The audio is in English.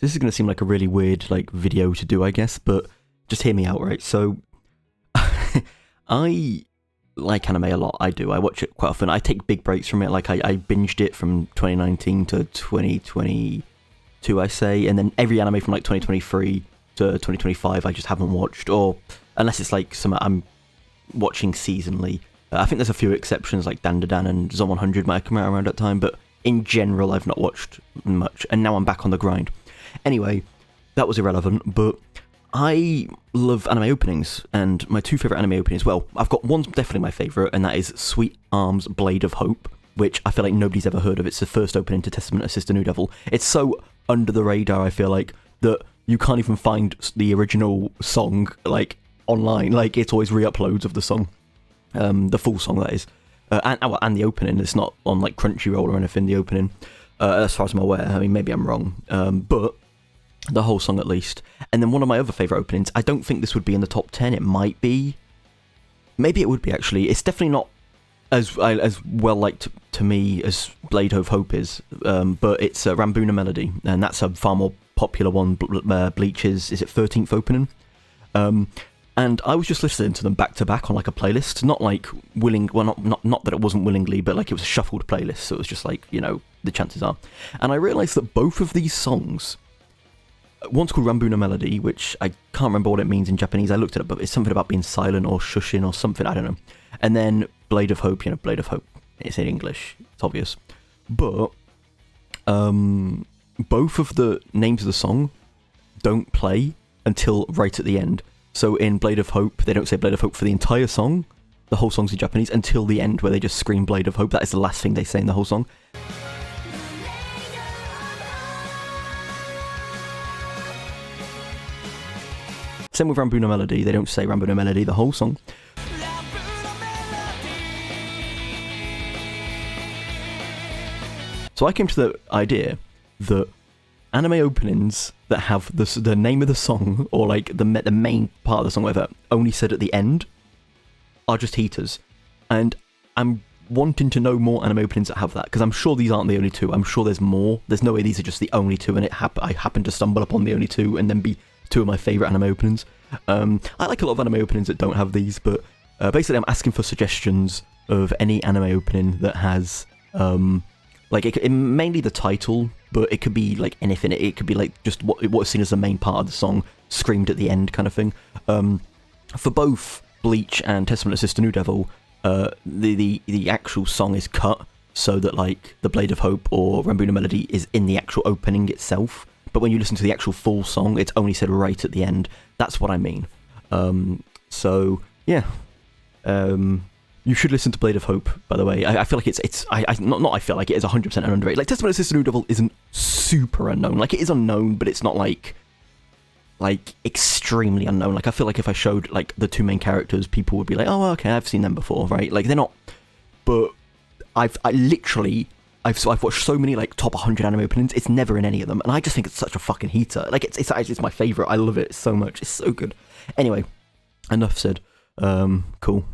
This is going to seem like a really weird like video to do, I guess, but just hear me out, right? So, I like anime a lot. I do. I watch it quite often. I take big breaks from it. Like I binged it from 2019 to 2022, I say, and then every anime from like 2023 to 2025, I just haven't watched, or unless it's like some I'm watching seasonally. I think there's a few exceptions, like Dan Dan and Zom 100 might come out around that time, but in general, I've not watched much, and now I'm back on the grind. Anyway, that was irrelevant, but I love anime openings, and my two favourite anime openings, well, I've got one's definitely my favourite, and that is Sweet Arms Blade of Hope, which I feel like nobody's ever heard of. It's the first opening to Testament of Sister New Devil. It's so under the radar, I feel like, that you can't even find the original song, like, online. Like, it's always re-uploads of the song. The full song, that is. And the opening, it's not on like Crunchyroll or anything, the opening, as far as I'm aware. I mean, maybe I'm wrong, but the whole song at least. And then one of my other favourite openings, I don't think this would be in the top 10, it might be. Maybe it would be, actually. It's definitely not as well liked to me as Blade of Hope is, but it's Rambuna Melody, and that's a far more popular one. Bleach's, is it 13th opening? And I was just listening to them back to back on like a playlist, not like not that it wasn't willingly, but like it was a shuffled playlist, so it was just like, you know, the chances are. And I realised that both of these songs, one's called Rambuna Melody, which I can't remember what it means in Japanese, I looked it up, but it's something about being silent or shushing or something, I don't know. And then Blade of Hope, Blade of Hope, it's in English, it's obvious. But, both of the names of the song don't play until right at the end. So in Blade of Hope, they don't say Blade of Hope for the entire song. The whole song's in Japanese until the end, where they just scream Blade of Hope. That is the last thing they say in the whole song. Same with Rambuna Melody. They don't say Rambuna Melody the whole song. So I came to the idea that anime openings that have the name of the song, or like the main part of the song, whatever, only said at the end, are just heaters. And I'm wanting to know more anime openings that have that, because I'm sure these aren't the only two. I'm sure there's more. There's no way these are just the only two, and I happen to stumble upon the only two, and then be two of my favourite anime openings. I like a lot of anime openings that don't have these, but basically I'm asking for suggestions of any anime opening that has, mainly the title, but it could be like anything. It could be like just what is seen as the main part of the song, screamed at the end kind of thing. For both Bleach and Testament of Sister New Devil, the actual song is cut so that like the Blade of Hope or Rambuna Melody is in the actual opening itself. But when you listen to the actual full song, it's only said right at the end. That's what I mean. So yeah. You should listen to Blade of Hope, by the way. I feel like I feel like it is 100% underrated. Like, Testament of Sister New Devil isn't super unknown. Like, it is unknown, but it's not, like, extremely unknown. Like, I feel like if I showed, like, the two main characters, people would be like, oh, okay, I've seen them before, right? Like, they're not... But I've watched so many, like, top 100 anime openings, it's never in any of them, and I just think it's such a fucking heater. Like, it's my favourite. I love it so much. It's so good. Anyway, enough said. Cool.